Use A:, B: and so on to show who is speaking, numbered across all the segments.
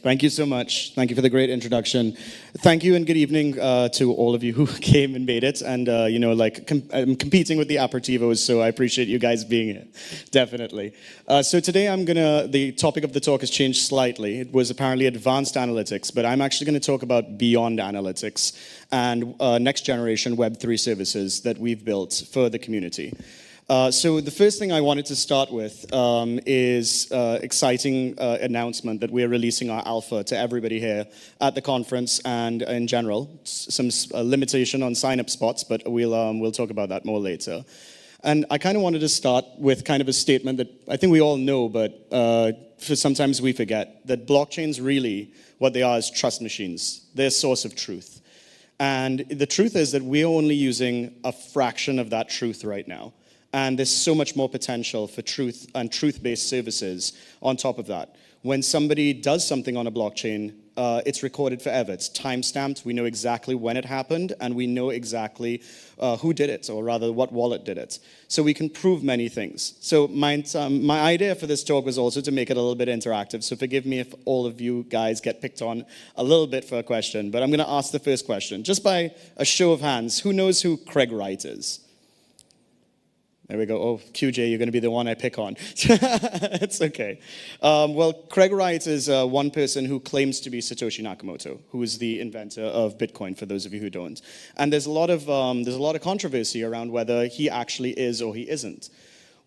A: Thank you so much. Thank you for the great introduction. Thank you and good evening to all of you who came and made it. And, I'm competing with the aperitivos, so I appreciate you guys being here. Definitely. So today the topic of the talk has changed slightly. It was apparently advanced analytics, but I'm actually going to talk about beyond analytics and next generation Web3 services that we've built for the community. So the first thing I wanted to start with is exciting announcement that we're releasing our alpha to everybody here at the conference and in general. Some limitation on sign-up spots, but we'll talk about that more later. And I kind of wanted to start with kind of a statement that I think we all know, but sometimes we forget, that blockchains really, what they are is trust machines. They're a source of truth. And the truth is that we're only using a fraction of that truth right now. And there's so much more potential for truth and truth-based services on top of that. When somebody does something on a blockchain, it's recorded forever. It's time-stamped. We know exactly when it happened, and we know exactly who did it, or rather what wallet did it. So we can prove many things. So my idea for this talk was also to make it a little bit interactive. So forgive me if all of you guys get picked on a little bit for a question, but I'm going to ask the first question. Just by a show of hands, who knows who Craig Wright is? There we go. Oh, QJ, you're going to be the one I pick on. It's okay. Well, Craig Wright is one person who claims to be Satoshi Nakamoto, who is the inventor of Bitcoin, for those of you who don't. And there's a lot of controversy around whether he actually is or he isn't.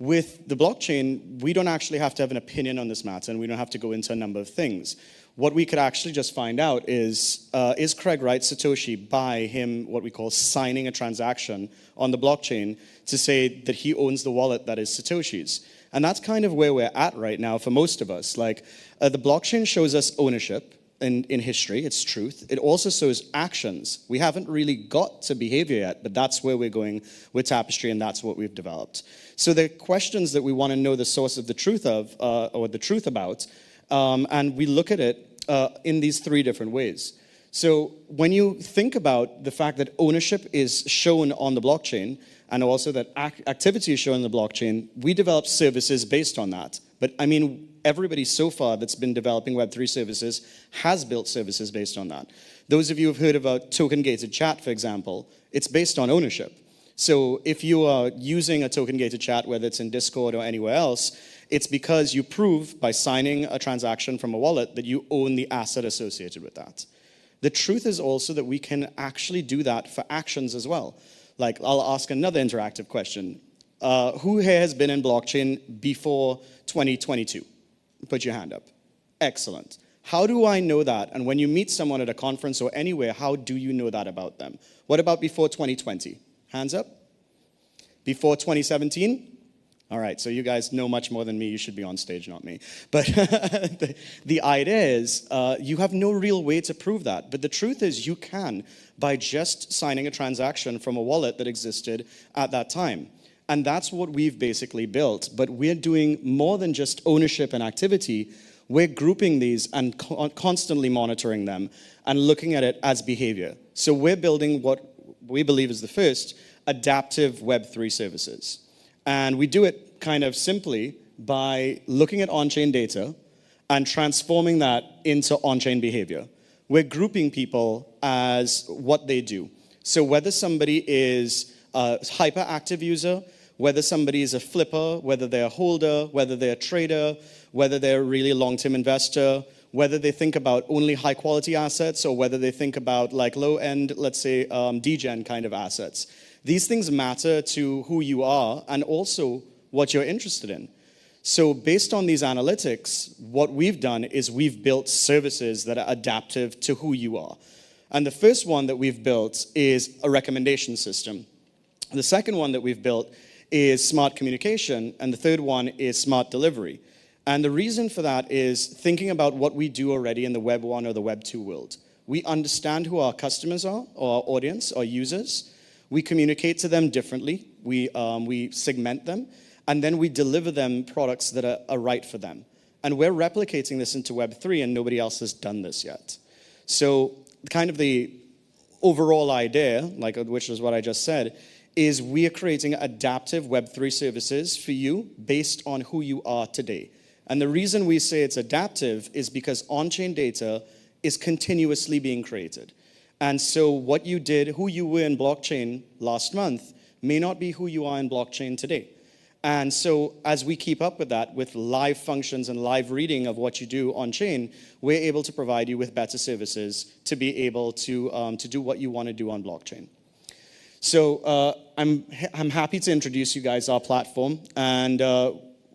A: With the blockchain, we don't actually have to have an opinion on this matter, and we don't have to go into a number of things. What we could actually just find out is Craig Wright Satoshi by him, what we call signing a transaction on the blockchain to say that he owns the wallet that is Satoshi's. And that's kind of where we're at right now for most of us. Like, the blockchain shows us ownership in history, it's truth. It also shows actions. We haven't really got to behavior yet, but that's where we're going with Tapistrii, and that's what we've developed. So the questions that we want to know the source of the truth of, or the truth about, and we look at it in these three different ways. So when you think about the fact that ownership is shown on the blockchain, and also that activity is shown on the blockchain, we develop services based on that. But I mean, everybody so far that's been developing Web3 services has built services based on that. Those of you who have heard about token-gated chat, for example, it's based on ownership. So if you are using a token-gated chat, whether it's in Discord or anywhere else, it's because you prove by signing a transaction from a wallet that you own the asset associated with that. The truth is also that we can actually do that for actions as well. Like, I'll ask another interactive question. Who here has been in blockchain before 2022? Put your hand up. Excellent. How do I know that? And when you meet someone at a conference or anywhere, how do you know that about them? What about before 2020? Hands up. Before 2017? All right, so you guys know much more than me. You should be on stage, not me. But the idea is you have no real way to prove that. But the truth is you can by just signing a transaction from a wallet that existed at that time. And that's what we've basically built. But we're doing more than just ownership and activity. We're grouping these and constantly monitoring them and looking at it as behavior. So we're building what we believe is the first adaptive Web3 services. And we do it kind of simply by looking at on-chain data and transforming that into on-chain behavior. We're grouping people as what they do. So whether somebody is a hyperactive user, whether somebody is a flipper, whether they're a holder, whether they're a trader, whether they're a really long-term investor, whether they think about only high-quality assets, or whether they think about like low-end, let's say, degen kind of assets. These things matter to who you are and also what you're interested in. So based on these analytics, what we've done is we've built services that are adaptive to who you are. And the first one that we've built is a recommendation system. The second one that we've built is smart communication, and the third one is smart delivery. And the reason for that is thinking about what we do already in the Web 1 or the Web 2 world. We understand who our customers are, or our audience, our users. We communicate to them differently, we segment them, and then we deliver them products that are right for them. And we're replicating this into Web3, and nobody else has done this yet. So kind of the overall idea, which is what I just said, is we are creating adaptive Web3 services for you based on who you are today. And the reason we say it's adaptive is because on-chain data is continuously being created. And so what you did, who you were in blockchain last month, may not be who you are in blockchain today. And so as we keep up with that, with live functions and live reading of what you do on-chain, we're able to provide you with better services to be able to do what you want to do on blockchain. So I'm happy to introduce you guys our platform. And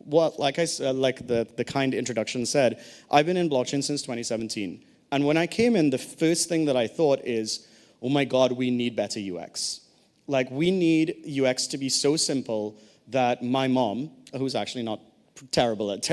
A: like I said, like the kind introduction said, I've been in blockchain since 2017. And when I came in, the first thing that I thought is, oh my God, we need better UX. Like, we need UX to be so simple that my mom, who's actually not terrible at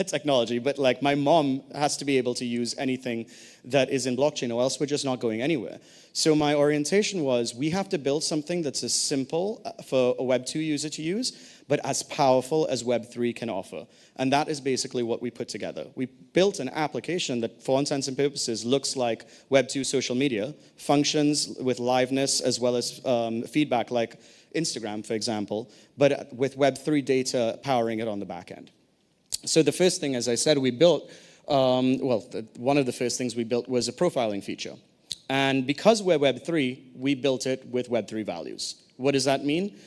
A: technology, but like my mom has to be able to use anything that is in blockchain, or else we're just not going anywhere. So my orientation was, we have to build something that's as simple for a Web 2 user to use, but as powerful as Web 3 can offer. And that is basically what we put together. We built an application that, for all intents and purposes, looks like Web 2 social media, functions with liveness as well as feedback like Instagram, for example, but with Web 3 data powering it on the back end. So the first thing, as I said, we built, one of the first things we built was a profiling feature. And because we're Web 3, we built it with Web 3 values. What does that mean?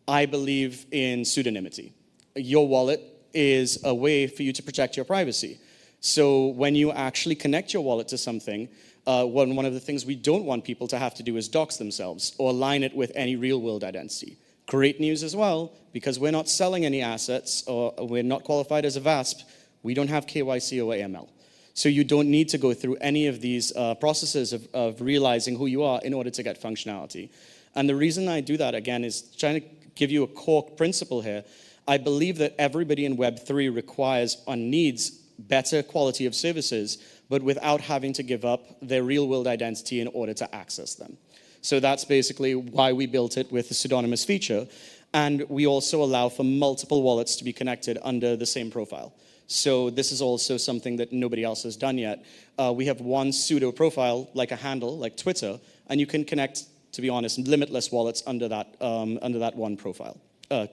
A: I believe in pseudonymity. Your wallet is a way for you to protect your privacy. So when you actually connect your wallet to something, one of the things we don't want people to have to do is dox themselves or align it with any real-world identity. Great news as well, because we're not selling any assets or we're not qualified as a VASP, we don't have KYC or AML. So you don't need to go through any of these processes of realizing who you are in order to get functionality. And the reason I do that, again, is trying to give you a core principle here. I believe that everybody in Web 3 requires or needs better quality of services, but without having to give up their real-world identity in order to access them. So that's basically why we built it with the pseudonymous feature. And we also allow for multiple wallets to be connected under the same profile. So this is also something that nobody else has done yet. We have one pseudo profile, like a handle, like Twitter, and you can connect, to be honest, limitless wallets under that one profile,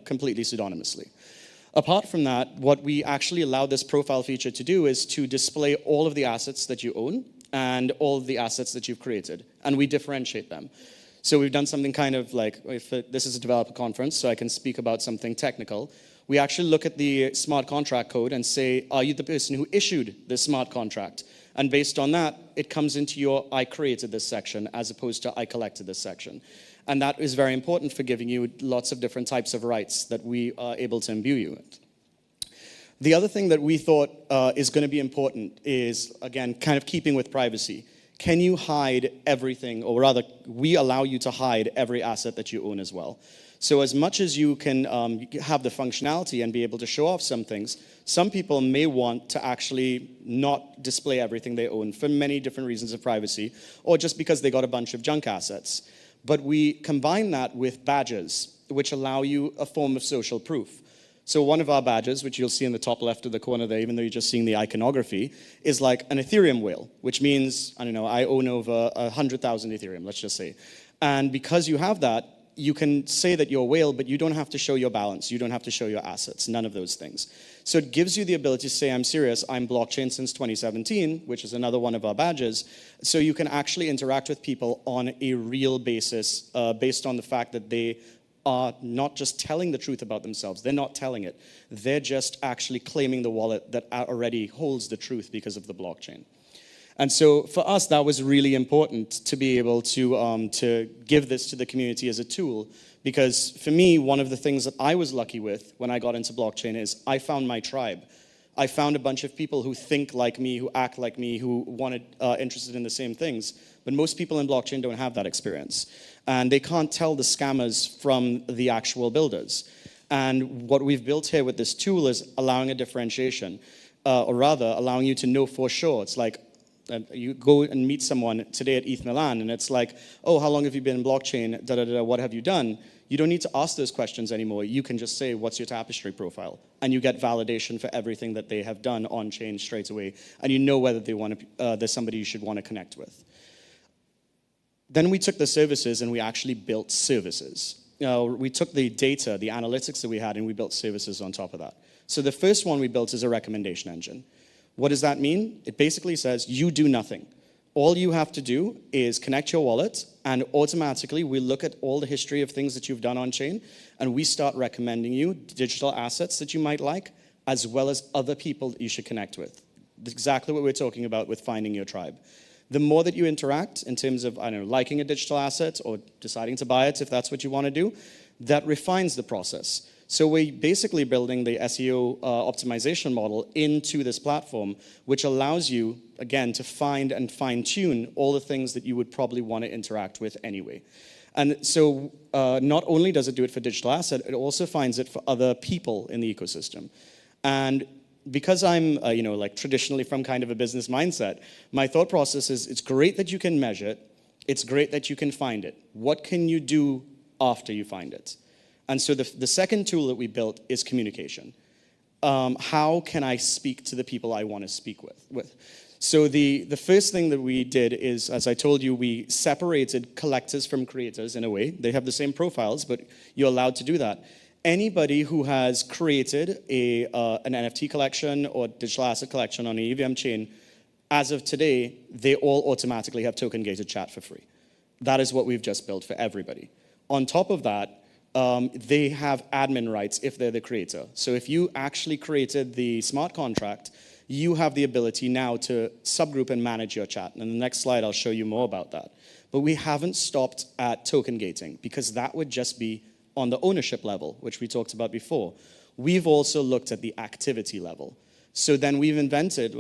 A: completely pseudonymously. Apart from that, what we actually allow this profile feature to do is to display all of the assets that you own and all of the assets that you've created, and we differentiate them. So we've done something kind of like, this is a developer conference, so I can speak about something technical. We actually look at the smart contract code and say, are you the person who issued this smart contract? And based on that, it comes into your I created this section as opposed to I collected this section. And that is very important for giving you lots of different types of rights that we are able to imbue you with. The other thing that we thought is going to be important is, again, kind of keeping with privacy. Can you hide everything, or rather, we allow you to hide every asset that you own as well. So as much as you can have the functionality and be able to show off some things, some people may want to actually not display everything they own for many different reasons of privacy, or just because they got a bunch of junk assets. But we combine that with badges, which allow you a form of social proof. So one of our badges, which you'll see in the top left of the corner there, even though you're just seeing the iconography, is like an Ethereum whale, which means, I don't know, I own over 100,000 Ethereum, let's just say. And because you have that, you can say that you're a whale, but you don't have to show your balance. You don't have to show your assets, none of those things. So it gives you the ability to say, I'm serious, I'm blockchain since 2017, which is another one of our badges. So you can actually interact with people on a real basis, based on the fact that they are not just telling the truth about themselves. They're not telling it. They're just actually claiming the wallet that already holds the truth because of the blockchain. And so for us, that was really important to be able to give this to the community as a tool. Because for me, one of the things that I was lucky with when I got into blockchain is I found my tribe. I found a bunch of people who think like me, who act like me, who wanted interested in the same things. But most people in blockchain don't have that experience. And they can't tell the scammers from the actual builders. And what we've built here with this tool is allowing a differentiation, or rather allowing you to know for sure. It's like, you go and meet someone today at ETHMilan, and it's like, oh, how long have you been in blockchain, what have you done? You don't need to ask those questions anymore. You can just say, what's your Tapistrii profile? And you get validation for everything that they have done on-chain straight away, and you know whether they want to, there's somebody you should want to connect with. Then we took the services and we actually built services. We took the data, the analytics that we had, and we built services on top of that. So the first one we built is a recommendation engine. What does that mean? It basically says you do nothing. All you have to do is connect your wallet, and automatically we look at all the history of things that you've done on chain, and we start recommending you digital assets that you might like, as well as other people that you should connect with. That's exactly what we're talking about with finding your tribe. The more that you interact in terms of, I don't know, liking a digital asset or deciding to buy it if that's what you want to do, that refines the process. So we're basically building the SEO optimization model into this platform, which allows you, again, to find and fine-tune all the things that you would probably want to interact with anyway. And so not only does it do it for digital asset, it also finds it for other people in the ecosystem. And because I'm, like traditionally from kind of a business mindset, my thought process is it's great that you can measure it. It's great that you can find it. What can you do after you find it? And so the second tool that we built is communication. How can I speak to the people I want to speak with? So the first thing that we did is, as I told you, we separated collectors from creators in a way. They have the same profiles, but you're allowed to do that. Anybody who has created an NFT collection or digital asset collection on an EVM chain, as of today, they all automatically have token-gated chat for free. That is what we've just built for everybody. On top of that, they have admin rights if they're the creator. So if you actually created the smart contract, you have the ability now to subgroup and manage your chat. And in the next slide, I'll show you more about that. But we haven't stopped at token gating, because that would just be on the ownership level, which we talked about before. We've also looked at the activity level. So then we've invented,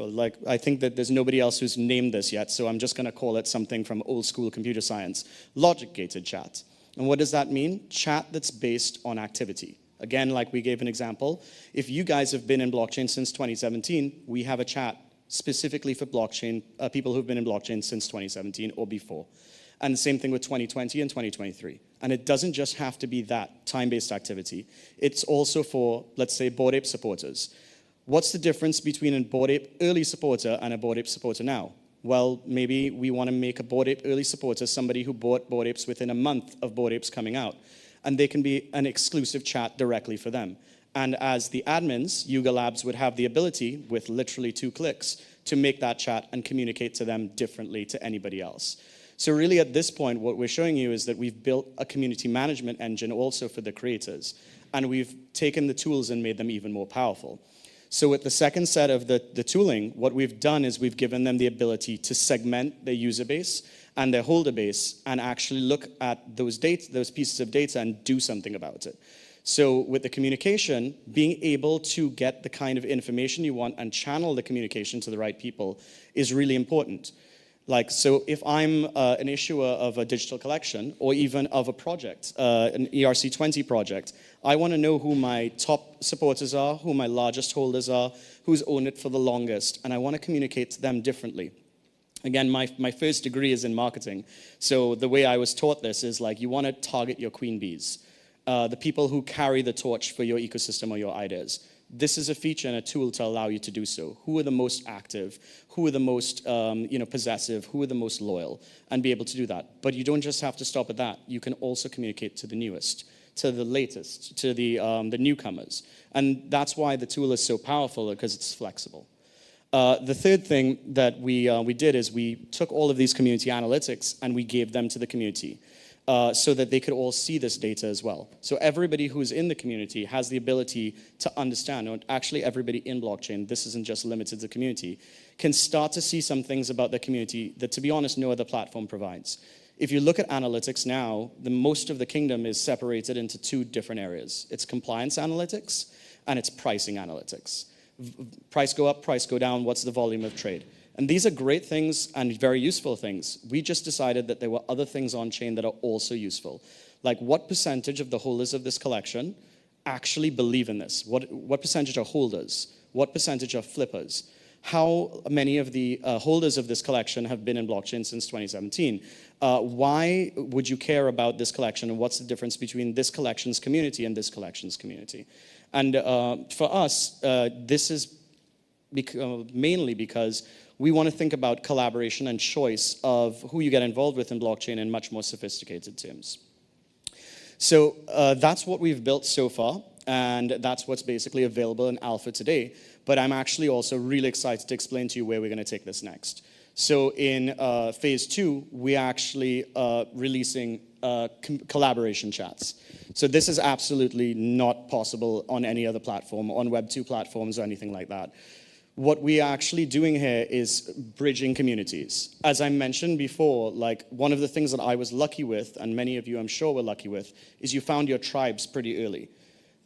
A: I think that there's nobody else who's named this yet, so I'm just going to call it something from old school computer science, logic-gated chat. And what does that mean? Chat that's based on activity. Again, like we gave an example, if you guys have been in blockchain since 2017, we have a chat specifically for blockchain, people who've been in blockchain since 2017 or before. And the same thing with 2020 and 2023. And it doesn't just have to be that time-based activity. It's also for, let's say, Bored Ape supporters. What's the difference between a Bored Ape early supporter and a Bored Ape supporter now? Well, maybe we want to make a Bored Ape early supporter somebody who bought Bored Apes within a month of Bored Apes coming out. And they can be an exclusive chat directly for them. And as the admins, Yuga Labs would have the ability, with literally 2 clicks, to make that chat and communicate to them differently to anybody else. So really at this point, what we're showing you is that we've built a community management engine also for the creators. And we've taken the tools and made them even more powerful. So with the second set of the tooling, what we've done is we've given them the ability to segment their user base and their holder base and actually look at those pieces of data and do something about it. So with the communication, being able to get the kind of information you want and channel the communication to the right people is really important. So if I'm an issuer of a digital collection or even of a project, an ERC20 project, I want to know who my top supporters are, who my largest holders are, who's owned it for the longest, and I want to communicate to them differently. Again, my first degree is in marketing, so the way I was taught this is you want to target your queen bees, the people who carry the torch for your ecosystem or your ideas. This is a feature and a tool to allow you to do so. Who are the most active? Who are the most possessive? Who are the most loyal? And be able to do that. But you don't just have to stop at that. You can also communicate to the newest, to the latest, to the newcomers. And that's why the tool is so powerful, because it's flexible. The third thing that we did is we took all of these community analytics and we gave them to the community. So that they could all see this data as well. So everybody who's in the community has the ability to understand, or actually everybody in blockchain, this isn't just limited to the community, can start to see some things about the community that, to be honest, no other platform provides. If you look at analytics now, most of the kingdom is separated into 2 different areas. It's compliance analytics and it's pricing analytics. Price go up, price go down, what's the volume of trade? And these are great things and very useful things. We just decided that there were other things on chain that are also useful. Like what percentage of the holders of this collection actually believe in this? What percentage are holders? What percentage are flippers? How many of the holders of this collection have been in blockchain since 2017? Why would you care about this collection, and what's the difference between this collection's community and this collection's community? And for us, this is mainly because we want to think about collaboration and choice of who you get involved with in blockchain in much more sophisticated terms. So that's what we've built so far. And that's what's basically available in alpha today. But I'm actually also really excited to explain to you where we're going to take this next. So in phase 2, we're actually releasing collaboration chats. So this is absolutely not possible on any other platform, on Web 2 platforms or anything like that. What we are actually doing here is bridging communities. As I mentioned before, like one of the things that I was lucky with, and many of you I'm sure were lucky with, is you found your tribes pretty early.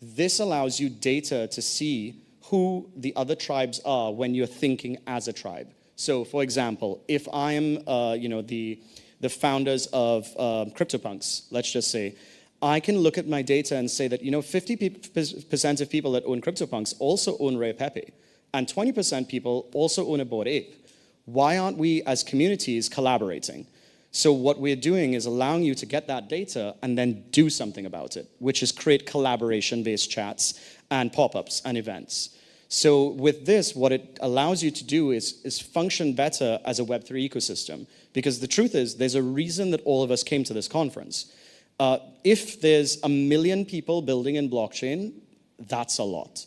A: This allows you data to see who the other tribes are when you're thinking as a tribe. So, for example, if I am, the founders of CryptoPunks, let's just say, I can look at my data and say that 50% of people that own CryptoPunks also own Rare Pepe, and 20% people also own a Bored Ape. Why aren't we, as communities, collaborating? So what we're doing is allowing you to get that data and then do something about it, which is create collaboration-based chats and pop-ups and events. So with this, what it allows you to do is function better as a Web3 ecosystem. Because the truth is, there's a reason that all of us came to this conference. If there's 1 million people building in blockchain, that's a lot.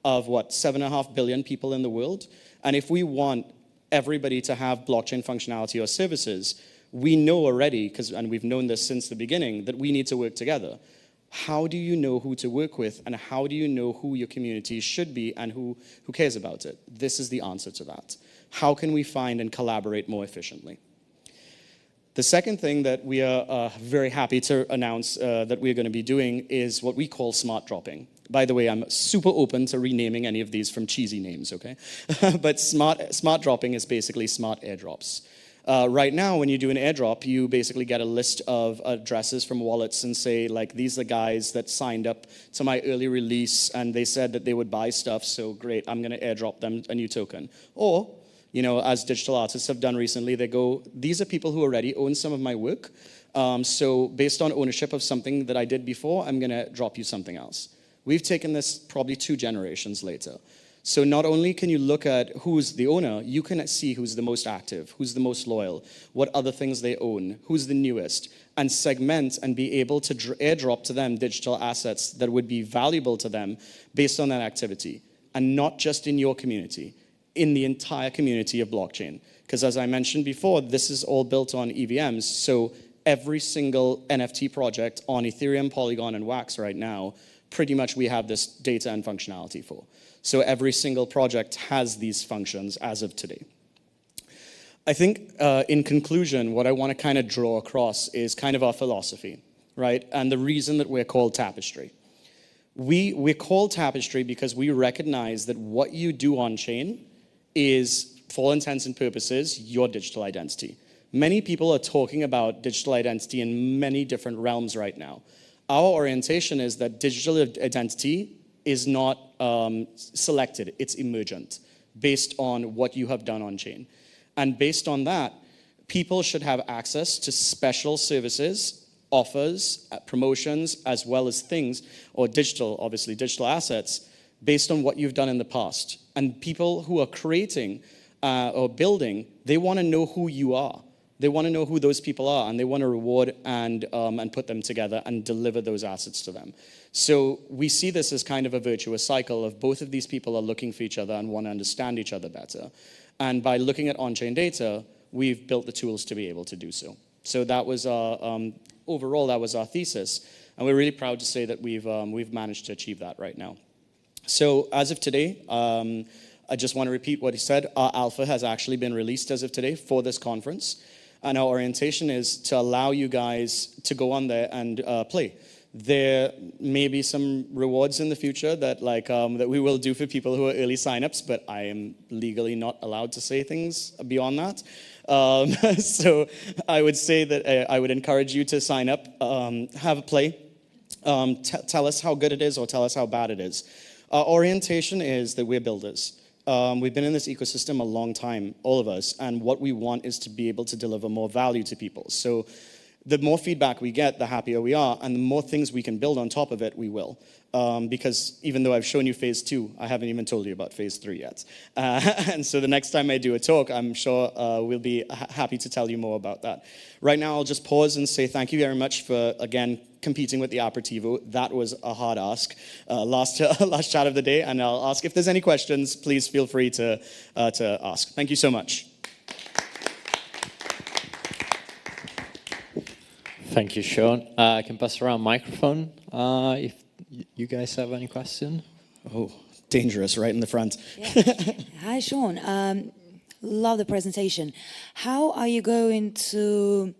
A: Of what, 7.5 billion people in the world? And if we want everybody to have blockchain functionality or services, we know already, and we've known this since the beginning, that we need to work together. How do you know who to work with, and how do you know who your community should be and who cares about it? This is the answer to that. How can we find and collaborate more efficiently? The second thing that we are very happy to announce that we're going to be doing is what we call smart dropping. By the way, I'm super open to renaming any of these from cheesy names, okay? But smart dropping is basically smart airdrops. Right now, when you do an airdrop, you basically get a list of addresses from wallets and say, like, these are guys that signed up to my early release and they said that they would buy stuff, so great, I'm going to airdrop them a new token. Or, as digital artists have done recently, they go, these are people who already own some of my work, so based on ownership of something that I did before, I'm going to drop you something else. We've taken this probably 2 generations later. So not only can you look at who's the owner, you can see who's the most active, who's the most loyal, what other things they own, who's the newest, and segment and be able to airdrop to them digital assets that would be valuable to them based on that activity. And not just in your community, in the entire community of blockchain. Because as I mentioned before, this is all built on EVMs, so every single NFT project on Ethereum, Polygon, and Wax right now, pretty much we have this data and functionality for. So every single project has these functions as of today. I think in conclusion, what I want to kind of draw across is kind of our philosophy, right? And the reason that we're called Tapistrii. We're called Tapistrii because we recognize that what you do on chain is, for all intents and purposes, your digital identity. Many people are talking about digital identity in many different realms right now. Our orientation is that digital identity is not selected, it's emergent, based on what you have done on chain. And based on that, people should have access to special services, offers, promotions, as well as things, or obviously digital assets, based on what you've done in the past. And people who are creating or building, they want to know who you are. They want to know who those people are, and they want to reward and put them together and deliver those assets to them. So we see this as kind of a virtuous cycle of both of these people are looking for each other and want to understand each other better. And by looking at on-chain data, we've built the tools to be able to do so. So that was our, overall, that was our thesis. And we're really proud to say that we've managed to achieve that right now. So as of today, I just want to repeat what he said. Our alpha has actually been released as of today for this conference. And our orientation is to allow you guys to go on there and play. There may be some rewards in the future that that we will do for people who are early signups, but I am legally not allowed to say things beyond that. So I would say that I would encourage you to sign up, have a play, tell us how good it is or tell us how bad it is. Our orientation is that we're builders. We've been in this ecosystem a long time, all of us, and what we want is to be able to deliver more value to people. So The more feedback we get, the happier we are, and the more things we can build on top of it, we will. Because even though I've shown you phase 2, I haven't even told you about phase 3 yet. And so the next time I do a talk, I'm sure we'll be happy to tell you more about that. Right now, I'll just pause and say thank you very much for, again, competing with the aperitivo. That was a hard ask. Last chat of the day, and I'll ask if there's any questions, please feel free to ask. Thank you so much.
B: Thank you, Shaun. I can pass around microphone if you guys have any question.
A: Oh, dangerous, right in the front.
C: Yeah. Hi, Shaun. Love the presentation. How are you going to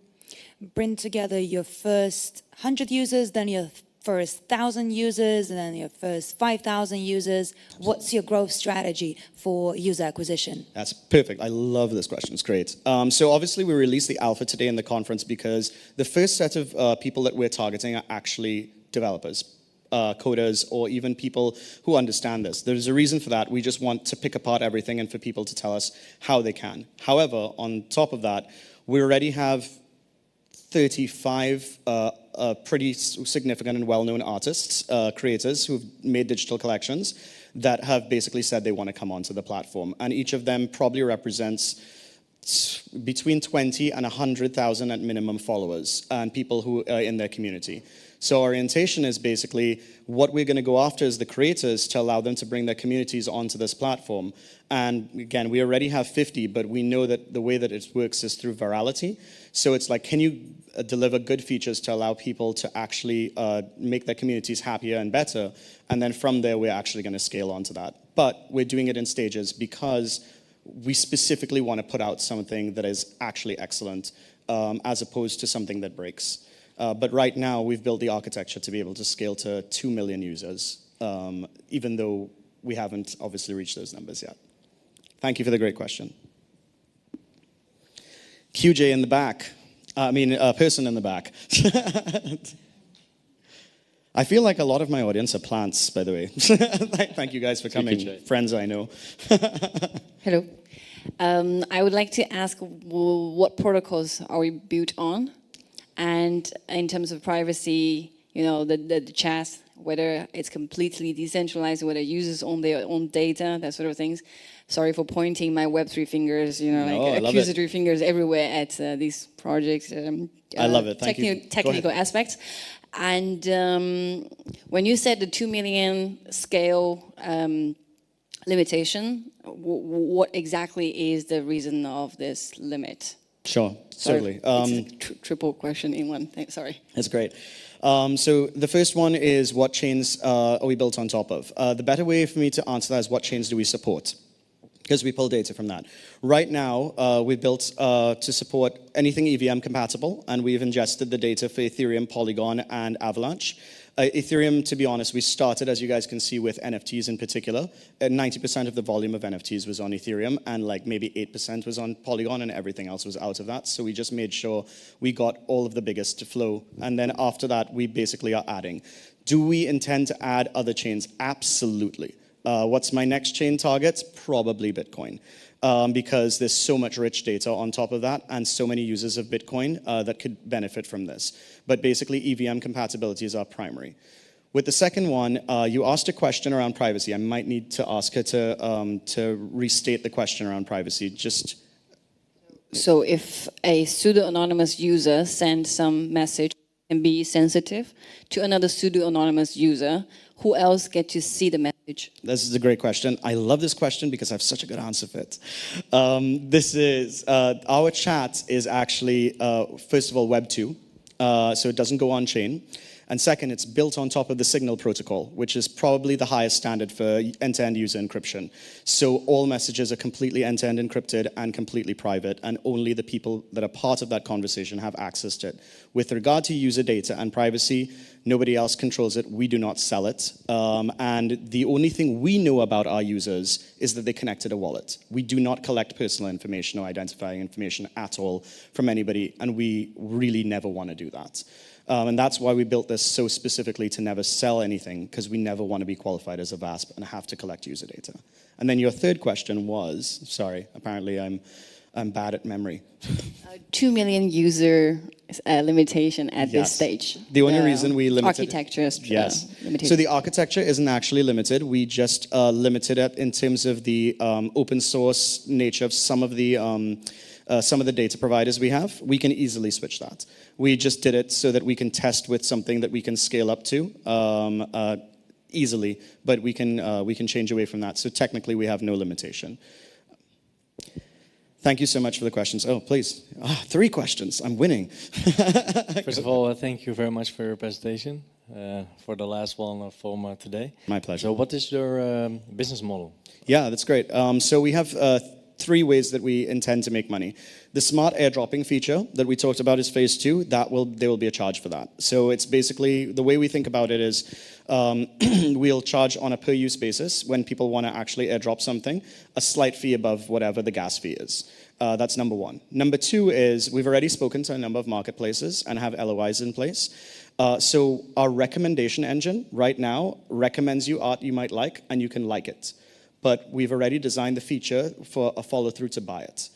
C: bring together your first 100 users, then your first 1,000 users, and then your first 5,000 users? What's your growth strategy for user acquisition?
A: That's perfect. I love this question. It's great. So obviously we released the alpha today in the conference because the first set of people that we're targeting are actually developers, coders, or even people who understand this. There's a reason for that. We just want to pick apart everything and for people to tell us how they can. However, on top of that, we already have 35 pretty significant and well-known artists, creators who've made digital collections that have basically said they want to come onto the platform. And each of them probably represents between 20 and 100,000 at minimum followers and people who are in their community. So orientation is basically what we're going to go after is the creators to allow them to bring their communities onto this platform. And again, we already have 50, but we know that the way that it works is through virality. So it's like, can you deliver good features to allow people to actually make their communities happier and better? And then from there, we're actually going to scale onto that. But we're doing it in stages because we specifically want to put out something that is actually excellent as opposed to something that breaks. But right now, we've built the architecture to be able to scale to 2 million users, even though we haven't obviously reached those numbers yet. Thank you for the great question. QJ in the back. Person in the back. I feel like a lot of my audience are plants, by the way. Thank you guys for coming, friends I know.
D: Hello. I would like to ask what protocols are we built on? And in terms of privacy, you know, the chat, whether it's completely decentralized, whether users own their own data, that sort of things. Sorry for pointing my Web3 fingers, you know, like accusatory fingers everywhere at these projects.
A: I love it. Thank you.
D: Technical aspects. And when you said the 2 million scale limitation, what exactly is the reason of this limit?
A: Sure, certainly.
D: It's a triple question in one thing, sorry.
A: That's great. So the first one is what chains are we built on top of? The better way for me to answer that is what chains do we support? Because we pull data from that. Right now, we built to support anything EVM compatible, and we've ingested the data for Ethereum, Polygon, and Avalanche. Ethereum, to be honest, we started, as you guys can see, with NFTs in particular. 90% of the volume of NFTs was on Ethereum, and like maybe 8% was on Polygon, and everything else was out of that. So we just made sure we got all of the biggest to flow. And then after that, we basically are adding. Do we intend to add other chains? Absolutely. What's my next chain target? Probably Bitcoin. Because there's so much rich data on top of that and so many users of Bitcoin that could benefit from this. But basically, EVM compatibility is our primary. With the second one, you asked a question around privacy. I might need to ask her to restate the question around privacy.
D: So if a pseudo-anonymous user sends some message and be sensitive to another pseudo-anonymous user, who else get to see the message?
A: This is a great question. I love this question because I have such a good answer for it. Our chat is actually, first of all, Web 2, so it doesn't go on chain. And second, it's built on top of the Signal protocol, which is probably the highest standard for end-to-end user encryption. So all messages are completely end-to-end encrypted and completely private, and only the people that are part of that conversation have access to it. With regard to user data and privacy, nobody else controls it. We do not sell it. And the only thing we know about our users is that they connected a wallet. We do not collect personal information or identifying information at all from anybody, and we really never want to do that. And that's why we built this so specifically to never sell anything, because we never want to be qualified as a VASP and have to collect user data. And then your third question was, sorry, apparently I'm bad at memory.
D: 2 million user limitation at this
A: Yes.
D: stage.
A: The only reason we limited
D: architecture is
A: yes.
D: limited.
A: So the architecture isn't actually limited. We just limited it in terms of the open source nature of some of the data providers we have. We can easily switch that. We just did it so that we can test with something that we can scale up to easily, but we can change away from that. So technically, we have no limitation. Thank you so much for the questions. Oh, please. 3 questions. I'm winning.
E: First of all, thank you very much for your presentation, for the last one from today.
A: My pleasure.
E: So what is your business model?
A: Yeah, that's great. So we have 3 ways that we intend to make money. The smart airdropping feature that we talked about is phase 2. There will be a charge for that. So it's basically, the way we think about it is we'll charge on a per use basis when people want to actually airdrop something, a slight fee above whatever the gas fee is. That's number 1. Number 2 is we've already spoken to a number of marketplaces and have LOIs in place. So our recommendation engine right now recommends you art you might like and you can like it. But we've already designed the feature for a follow-through to buy it.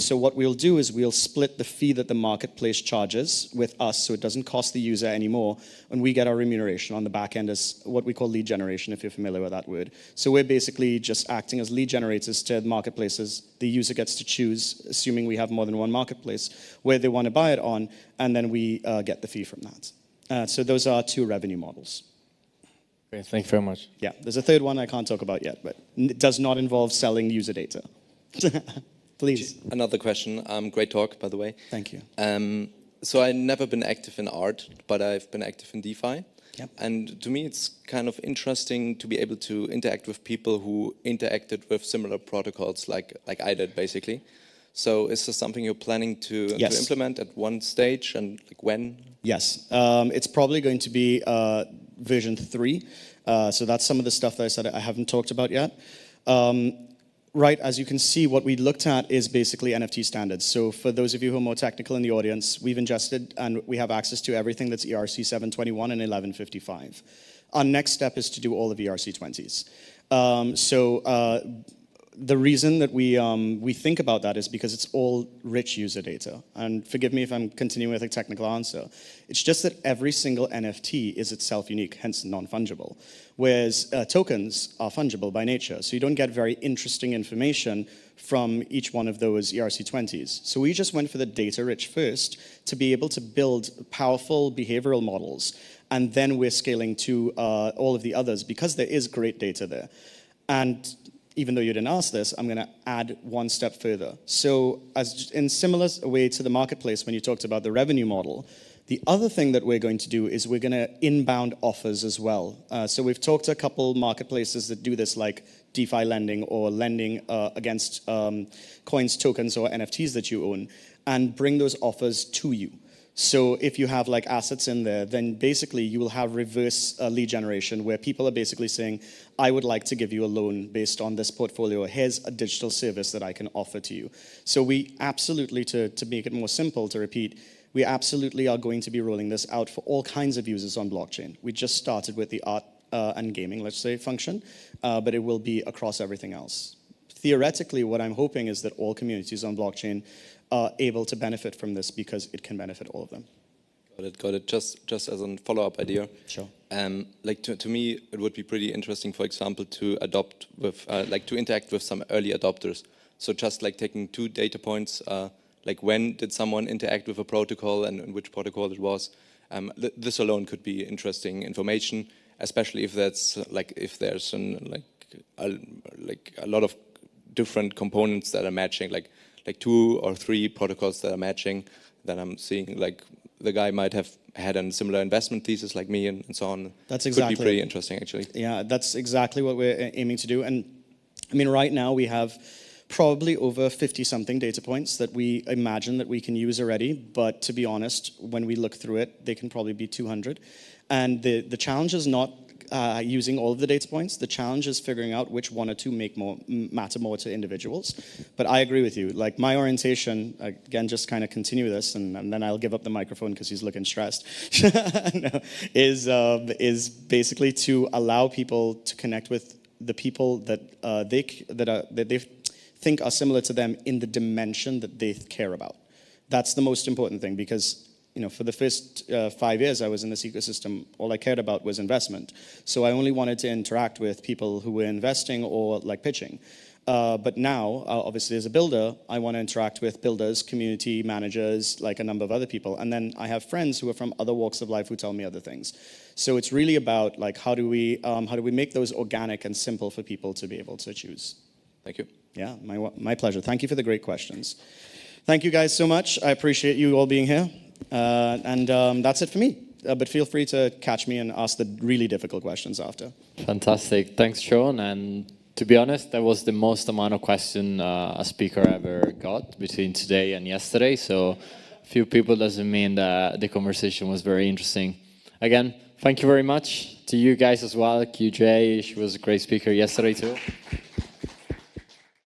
A: So what we'll do is we'll split the fee that the marketplace charges with us so it doesn't cost the user anymore, and we get our remuneration on the back end as what we call lead generation, if you're familiar with that word. So we're basically just acting as lead generators to the marketplaces. The user gets to choose, assuming we have more than one marketplace, where they want to buy it on, and then we get the fee from that. So those are 2 revenue models.
E: Okay, thank you very much.
A: Yeah, there's a 3rd one I can't talk about yet, but it does not involve selling user data. Please.
F: Another question. Great talk, by the way.
A: Thank you.
F: So I've never been active in art, but I've been active in DeFi.
A: Yep.
F: And to me, it's kind of interesting to be able to interact with people who interacted with similar protocols like I did, basically. So is this something you're planning to implement at one stage, and like when?
A: Yes. It's probably going to be version 3. So that's some of the stuff that I said I haven't talked about yet. Right, as you can see, what we looked at is basically NFT standards. So for those of you who are more technical in the audience, we've ingested and we have access to everything that's ERC 721 and 1155. Our next step is to do all of ERC 20s. The reason that we think about that is because it's all rich user data. And forgive me if I'm continuing with a technical answer. It's just that every single NFT is itself unique, hence non-fungible. Whereas tokens are fungible by nature. So you don't get very interesting information from each one of those ERC20s. So we just went for the data rich first to be able to build powerful behavioral models. And then we're scaling to all of the others because there is great data there. And even though you didn't ask this, I'm going to add one step further. So as in similar way to the marketplace when you talked about the revenue model, the other thing that we're going to do is we're going to inbound offers as well. So we've talked to a couple marketplaces that do this, like DeFi lending or lending against coins, tokens, or NFTs that you own, and bring those offers to you. So if you have like assets in there, then basically you will have reverse lead generation where people are basically saying, I would like to give you a loan based on this portfolio. Here's a digital service that I can offer to you. So we absolutely, to make it more simple, to repeat, we absolutely are going to be rolling this out for all kinds of users on blockchain. We just started with the art and gaming, let's say, function, but it will be across everything else. Theoretically, what I'm hoping is that all communities on blockchain are able to benefit from this because it can benefit all of them.
F: Got it. Just as a follow-up idea.
A: Sure.
F: Like to me, it would be pretty interesting, for example, to adopt with, like to interact with some early adopters. So just like taking 2 data points, like when did someone interact with a protocol and which protocol it was. This alone could be interesting information, especially if that's like if there's a lot of different components that are matching, like 2 or 3 protocols that are matching. Then I'm seeing like the guy might have had a similar investment thesis like me and so on.
A: That's exactly.
F: Could be pretty interesting, actually.
A: Yeah, that's exactly what we're aiming to do. And I mean, right now we have probably over 50-something data points that we imagine that we can use already. But to be honest, when we look through it, they can probably be 200. And the challenge is not using all of the data points. The challenge is figuring out which 1 or 2 matter more to individuals. But I agree with you. Like my orientation, again, just kind of continue this, and then I'll give up the microphone because he's looking stressed. No, is basically to allow people to connect with the people that they think are similar to them in the dimension that they care about. That's the most important thing, because for the first 5 years I was in this ecosystem, all I cared about was investment. So I only wanted to interact with people who were investing or like pitching. But now, obviously, as a builder, I want to interact with builders, community managers, like a number of other people. And then I have friends who are from other walks of life who tell me other things. So it's really about like how do we make those organic and simple for people to be able to choose.
F: Thank you.
A: Yeah, my pleasure. Thank you for the great questions. Thank you guys so much. I appreciate you all being here. And that's it for me. But feel free to catch me and ask the really difficult questions after.
B: Fantastic. Thanks, Shaun. And to be honest, that was the most amount of question a speaker ever got between today and yesterday. So few people doesn't mean that the conversation was very interesting. Again, thank you very much to you guys as well. QJ, she was a great speaker yesterday too.